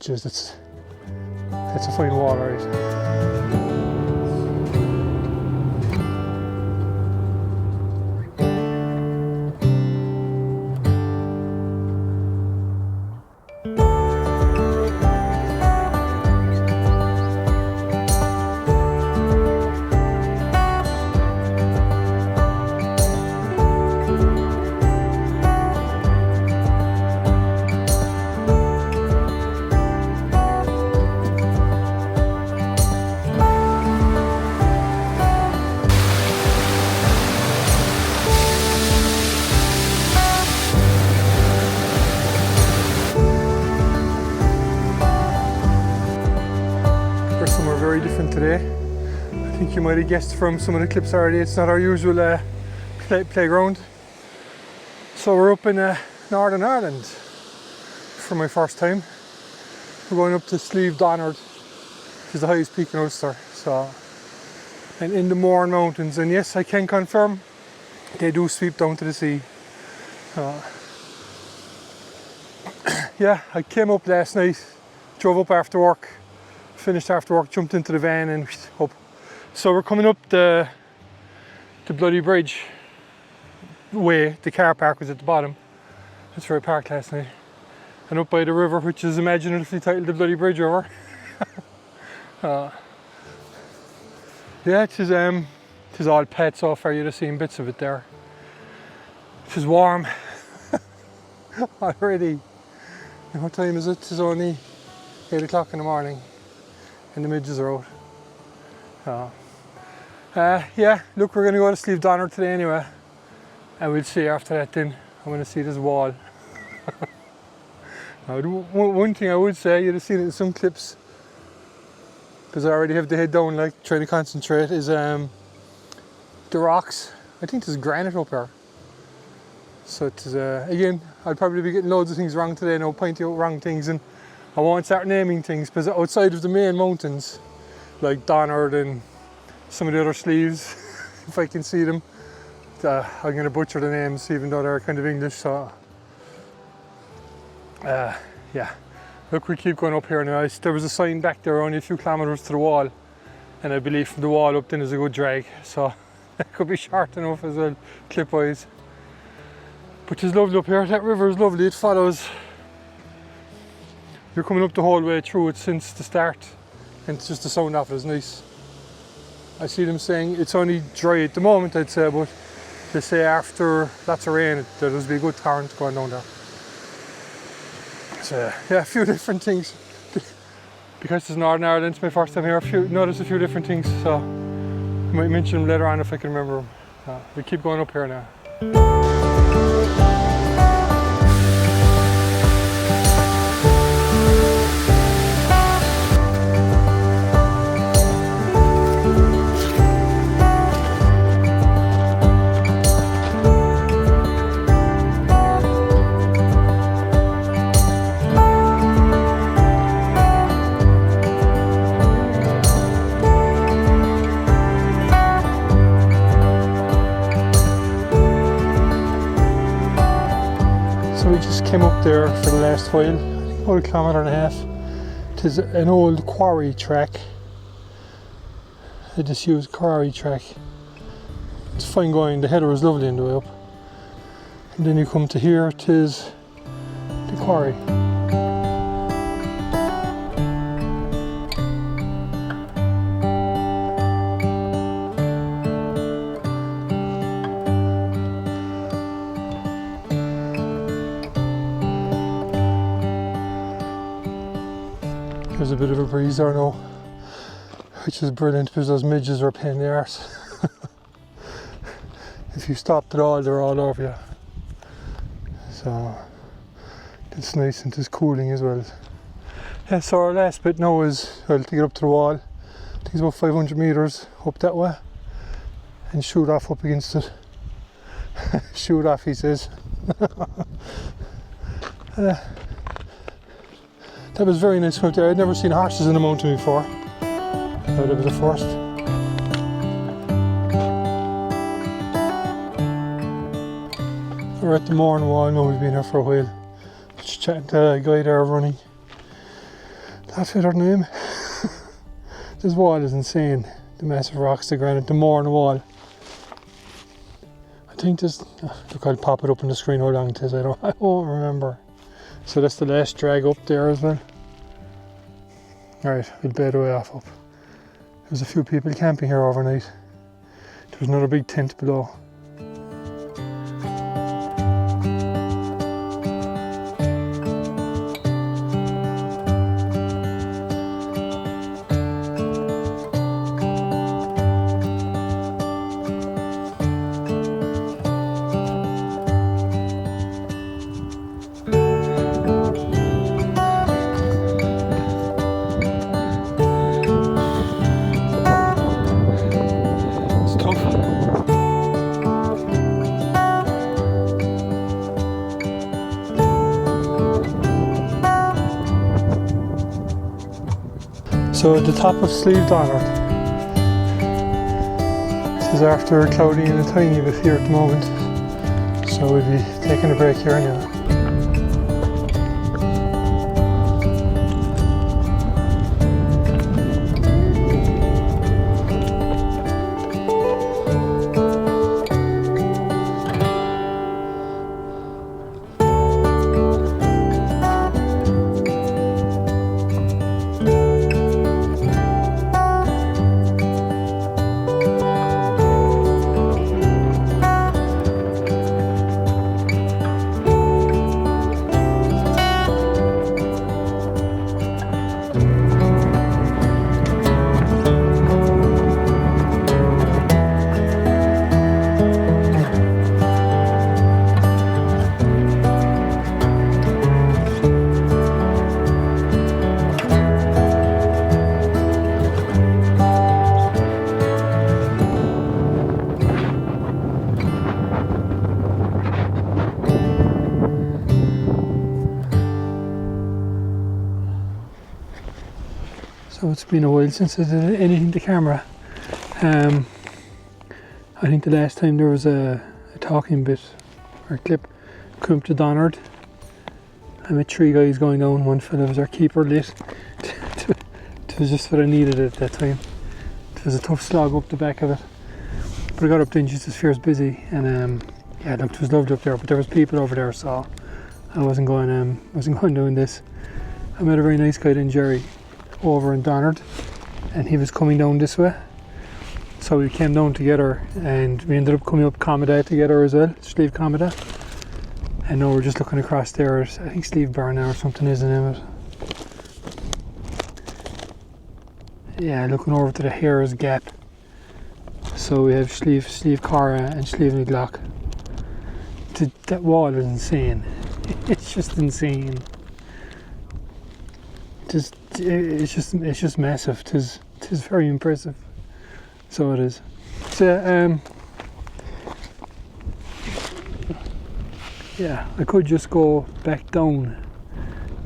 jeez, it's a fine wall, right? Very different today. I think you might have guessed from some of the clips already, it's not our usual playground. So we're up in Northern Ireland for my first time. We're going up to Slieve Donard, which is the highest peak in Ulster. So, and in the Mourne Mountains, and yes, I can confirm they do sweep down to the sea. Yeah, I came up last night, drove up after work, finished after work, jumped into the van and up. So we're coming up the bloody bridge way. The car park was at the bottom. That's where I parked last night. And up by the river, which is imaginatively titled the bloody bridge river. Yeah, it is all pet so far. You'd have seen bits of it there. It is warm already. And what time is it? It's only 8 o'clock in the morning. And the midges are out. Yeah, look, we're going to go to Slieve Donard today anyway. And we'll see after that then. I'm going to see this wall. One thing I would say, you'd have seen it in some clips, because I already have the head down, like trying to concentrate, is the rocks. I think there's granite up here. So it's, again, I'll probably be getting loads of things wrong today, now pointing out wrong things, and I won't start naming things, because outside of the main mountains, like Donard and some of the other sleeves, if I can see them, I'm going to butcher the names, even though they're kind of English. So, yeah. Look, we keep going up here now. There was a sign back there only a few kilometres to the wall, and I believe from the wall up then is a good drag, so it could be short enough as well, clip-wise. But it's lovely up here. That river is lovely. It follows. You're coming up the whole way through it since the start, and it's just the sound of it is nice. I see them saying it's only dry at the moment, I'd say, but they say after lots of rain there'll be a good torrent going down there. So yeah, a few different things. Because it's Northern Ireland, it's my first time here, noticed a few different things, so I might mention them later on if I can remember them. We keep going up here now. Came up there for the last while, about 1.5 kilometres. It is an old quarry track, a disused quarry track. It's fine going, the header is lovely on the way up. And then you come to here, it is the quarry. There's a bit of a breeze there now, which is brilliant because those midges are a pain in the arse. If you stopped at all, they're all over you. So it's nice and it's cooling as well. Yeah, so our last bit now is, well, to get up to the wall. I think it's about 500 metres up that way and shoot off up against it. Shoot off, he says. That was very nice out there. I'd never seen horses in the mountain before. That was a first. We're at the Mourne Wall now. We've been here for a while. Just chatting to a guy there running. That's their name. This wall is insane. The massive rocks, the granite, the Mourne Wall. I think this, look, I'll pop it up on the screen how long it is, I won't remember. So that's the last drag up there as well. Alright, we'll bed away off up. There's a few people camping here overnight. There's another big tent below. So at the top of Slieve Donard. This is after cloudy and a tiny bit here at the moment. So we'll be taking a break here now. So it's been a while since I did anything to camera. I think the last time there was a talking bit or a clip come up to Donard. I met 3 guys going down, one fella was our keeper lit. It was just what I needed at that time. It was a tough slog up the back of it. But I got up there and just as fierce busy, and yeah, look, it was lovely up there, but there was people over there, so I wasn't going doing this. I met a very nice guy named Jerry over in Donard, and he was coming down this way, so we came down together and we ended up coming up Commedagh together as well, Slieve Commedagh, and now we're just looking across there at, I think Slieve Donard or something is the name of it. Yeah, looking over to the Hare's Gap. So we have Slieve Corragh and Slievenaglogh. That wall is insane. It's just insane. It's just massive. It is very impressive. So it is. So yeah, I could just go back down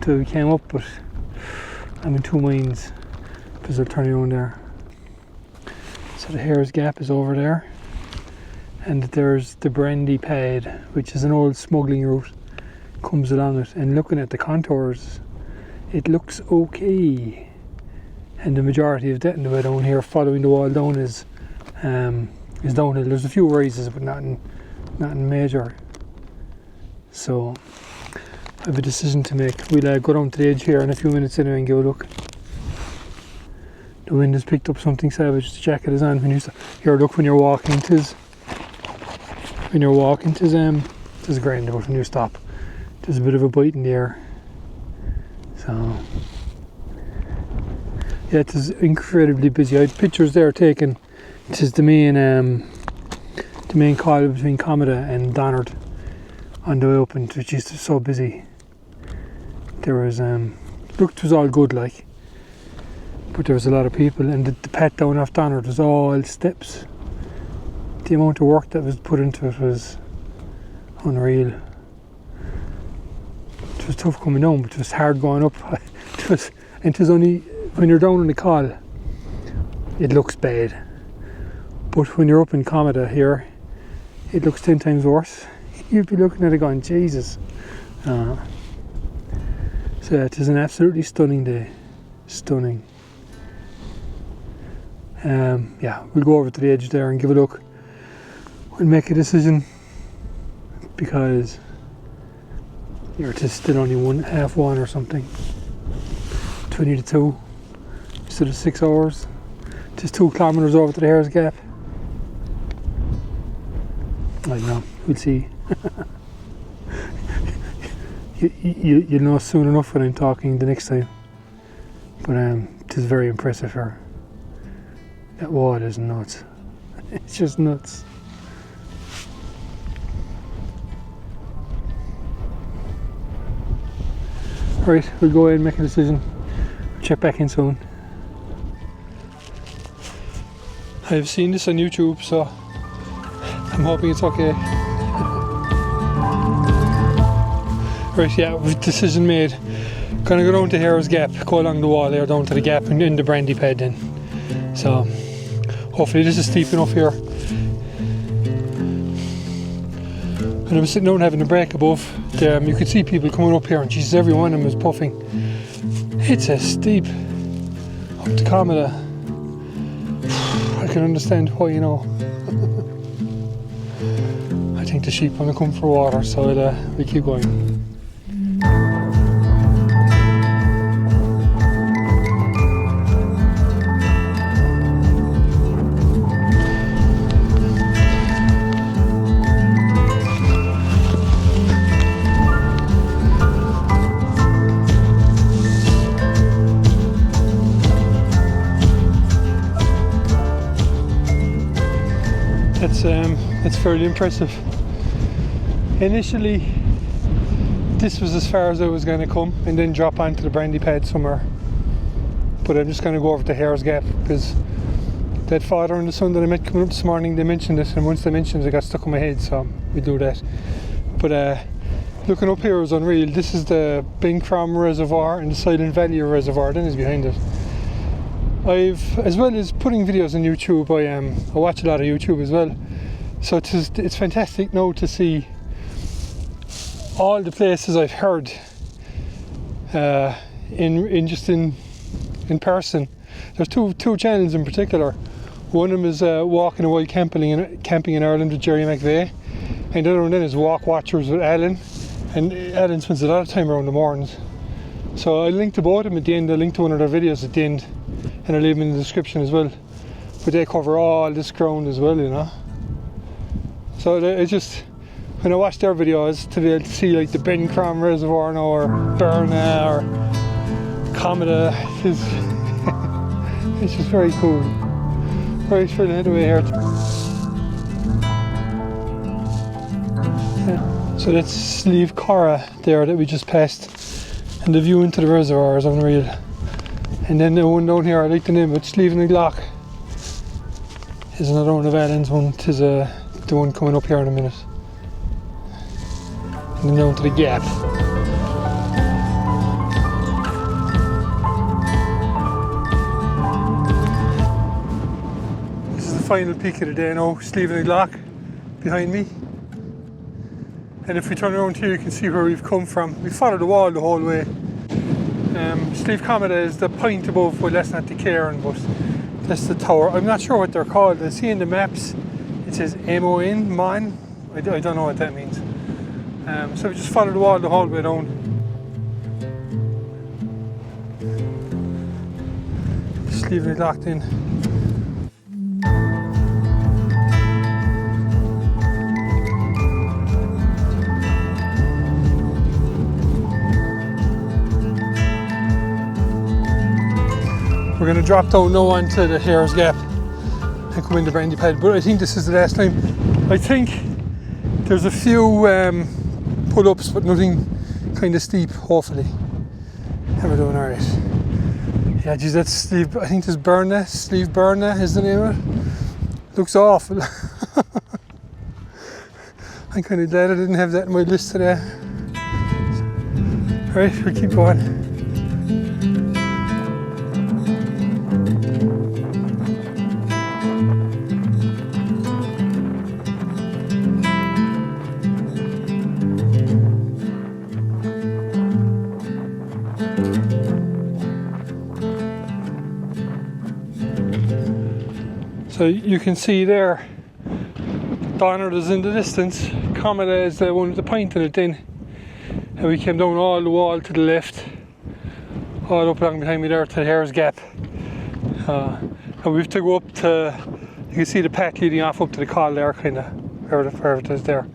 till we came up, but I'm in 2 minds because I'll turn around there. So the Hare's Gap is over there, and there's the Brandy Pad, which is an old smuggling route, comes along it, and looking at the contours, it looks okay, and the majority of that in the way down here following the wall down is downhill. There's a few rises, but nothing major. So I have a decision to make. We'll go down to the edge here in a few minutes anyway and give a look. The wind has picked up something savage. The jacket is on. When you're walking, tis grand, but when you stop, there's a bit of a bite in the air. So yeah, it is incredibly busy. I had pictures there taken. It is the main call between Commedagh and Donard on the way up, and which is so busy. There was looked, it was all good like, but there was a lot of people, and the path down off Donard was all steps. The amount of work that was put into it was unreal. It was tough coming down, but it was hard going up. It was only when you're down on the col, it looks bad. But when you're up in Commedagh here, it looks 10 times worse. You'd be looking at it going, Jesus. So it is an absolutely stunning day. stunning. Yeah, we'll go over to the edge there and give a look. We'll make a decision because it is still only half one or something. 20 to 2 instead of 6 hours. Just 2 kilometres over to the Hare's Gap. I don't know, we'll see. You'll know soon enough when I'm talking the next time. But it is very impressive here. That wall is nuts. It's just nuts. Right, we'll go ahead and make a decision. Check back in soon. I've seen this on YouTube, so I'm hoping it's okay. Right, yeah, decision made. Gonna go down to Hare's Gap, go along the wall there, down to the gap and in the Brandy Pad then. So, hopefully this is steep enough here. And I was sitting down having a break above. You could see people coming up here and Jesus, every one of them was puffing. It's a steep up to Commedagh. I can understand why, you know. I think the sheep want to come for water, so we'll keep going. It's fairly impressive. Initially, this was as far as I was going to come and then drop onto the Brandy Pad somewhere. But I'm just going to go over to Hare's Gap because that father and the son that I met coming up this morning, they mentioned it, and once they mentioned it, it got stuck in my head, so we do that. But looking up here is unreal. This is the Bincrom Reservoir and the Silent Valley Reservoir, then is behind it. As well as putting videos on YouTube, I watch a lot of YouTube as well. So it's fantastic now to see all the places I've heard in person. There's two channels in particular. One of them is Walking Away Camping in Ireland with Jerry McVeigh, and the other one then is Walk Watchers with Alan. And Alan spends a lot of time around the Mournes. So I'll link to both of them at the end. I'll link to one of their videos at the end, and I'll leave them in the description as well. But they cover all this ground as well, you know. So it's just, when I watch their videos, to be able to see like the Bincrom Reservoir now, or Berna, or Commedagh, it's just very cool. Right, we'll head away here. So that's Slieve Corragh there that we just passed, and the view into the reservoir is unreal. And then the one down here, I like the name of it, Slievenaglogh, is another one of Alan's one. Tis the one coming up here in a minute. And then down to the gap. This is the final peak of the day now, Slievenaglogh behind me. And if we turn around here, you can see where we've come from. We followed the wall the whole way. Slieve Commedagh is the point above, well, that's not the cairn, but that's the tower. I'm not sure what they're called. I see in the maps it says M-O-N, Mourne. I don't know what that means. So we just followed the wall the whole way down. Slievenaglogh in. We're going to drop down now onto the Hare's Gap and come into Brandy Pad, but I think this is the last time. I think there's a few pull-ups, but nothing kind of steep, hopefully. And we're doing alright. Yeah, geez, that's Slieve, I think there's Berna, Slieve Berna is the name of it. Looks awful. I'm kind of glad I didn't have that in my list today. Alright, we'll keep going. So you can see there, Donard is in the distance, Commedagh is the one with the point in it then. And we came down all the wall to the left, all up along behind me there to the Hare's Gap. And we have to go up to, you can see the path leading off up to the col there, kind of, wherever it is there.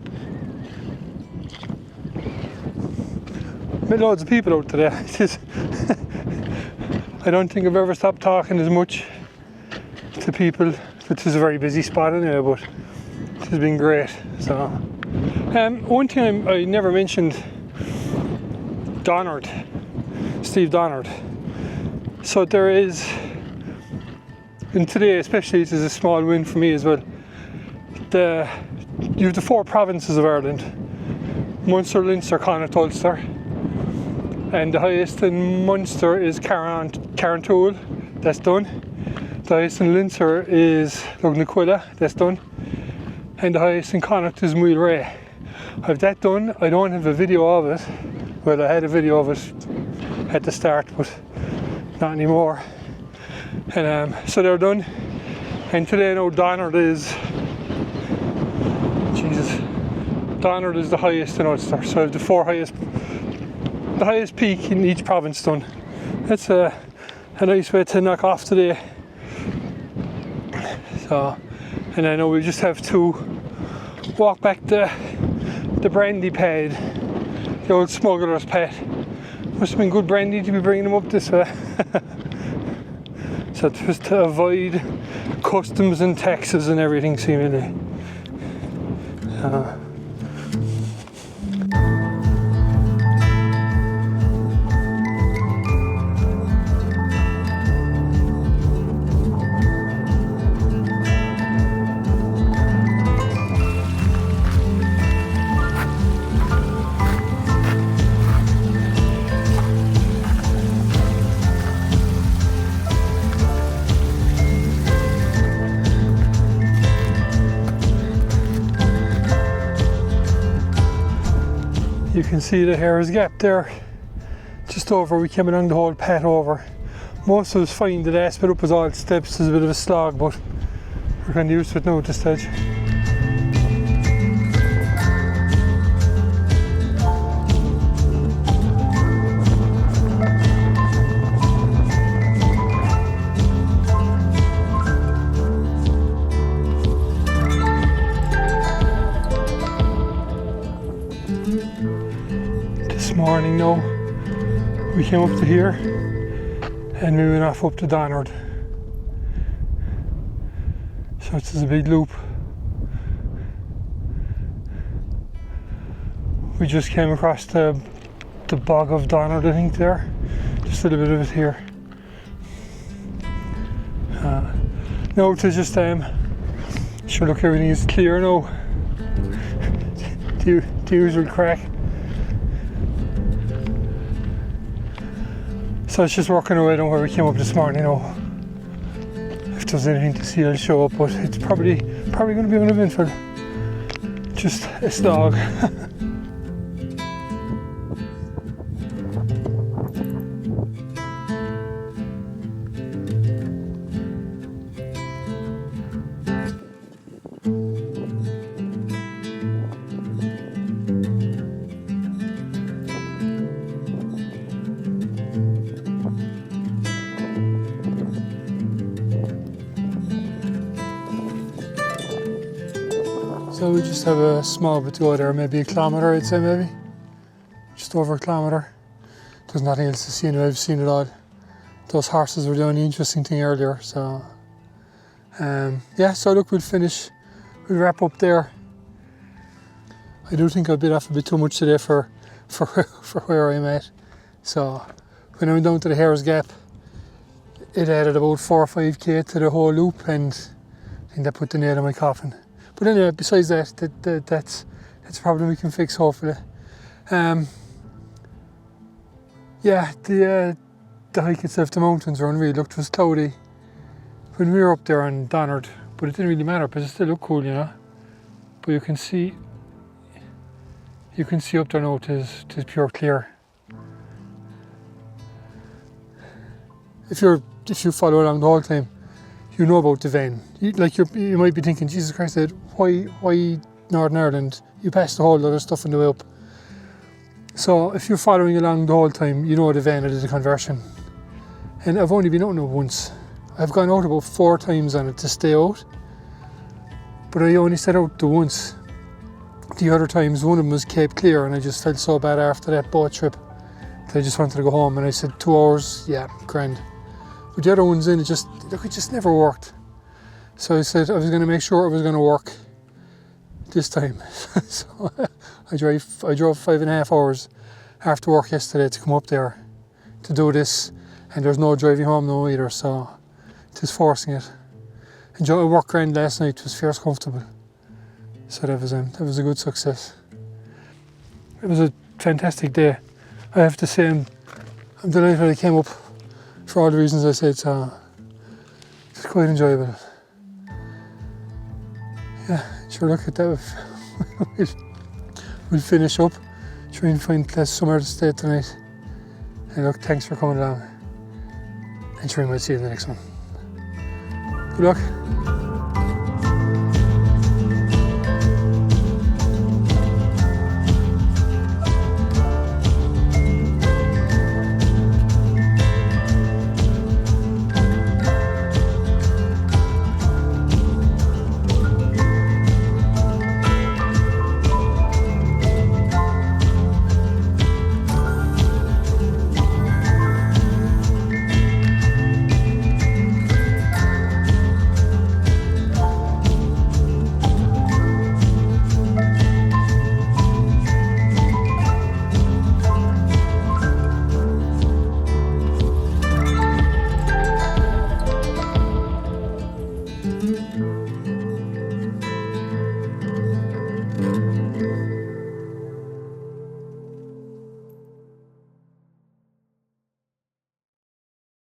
Met loads of people out today. I don't think I've ever stopped talking as much to people, which is a very busy spot anyway, but it has been great. So, one thing I never mentioned, Donard, Slieve Donard. So there is, and today especially it is a small win for me as well. You have the 4 provinces of Ireland: Munster, Leinster, Connacht, Ulster, and the highest in Munster is Carrantoul, that's done. The highest in Leinster is Slievenaglogh, that's done. And the highest in Connacht is Mourne Wall. I have that done. I don't have a video of it. Well, I had a video of it at the start, but not anymore. And so they're done. And today now Donard is, Donard is the highest in Ulster. So I have the highest peak in each province done. That's a nice way to knock off today. So, and I know we just have to walk back the Brandy Pad, the old smuggler's pad. Must have been good brandy to be bringing them up this way. So just to avoid customs and taxes and everything seemingly. You can see the Hare's Gap there, just over. We came along the whole path over. Most of it was fine. The last bit up was all steps. There's a bit of a slog, but we're kind of used to it now at this stage. This morning now, we came up to here and we went off up to Donard. So it's just a big loop. We just came across the bog of Donard, I think there. Just a little bit of it here. No, it's just sure, look, everything is clear now. The usual crack. So it's just working away on where we came up this morning, If there's anything to see, I'll show up, but it's probably going to be uneventful. Just a slog. So we just have a small bit to go there, maybe a kilometre, I'd say, maybe. Just over a kilometre. There's nothing else to see, and I've seen it all. Those horses were the only interesting thing earlier, so... yeah, so look, we'll wrap up there. I do think I bit off a bit too much today for where I'm at. So, when I went down to the Hare's Gap, it added about 4 or 5k to the whole loop, and I think that put the nail in my coffin. But anyway, besides that's a problem we can fix, hopefully. Yeah, the hike itself, the mountains are unreal. Looked, it was cloudy when we were up there on Donard, but it didn't really matter because it still looked cool, But you can see up there now, it is pure clear. If you follow along the whole time, you know about the vein. You might be thinking, Jesus Christ, why Northern Ireland? You passed a whole lot of stuff on the way up. So if you're following along the whole time, you know the vein or the conversion. And I've only been out on it once. I've gone out about 4 times on it to stay out, but I only set out the once. The other times, one of them was Cape Clear, and I just felt so bad after that boat trip that I just wanted to go home. And I said 2 hours, yeah, grand. But the other ones in, it just never worked. So I said I was going to make sure it was going to work this time. So I drove 5.5 hours after work yesterday to come up there to do this, and there's no driving home now either, so just forcing it. And I worked grand last night, it was fierce comfortable. So that was a good success. It was a fantastic day. I have to say I'm delighted I came up for all the reasons I said, so it's quite enjoyable. Yeah, sure, look at that. We'll finish up, try and find a place somewhere to stay tonight. And look, thanks for coming along. And sure, we might see you in the next one. Good luck.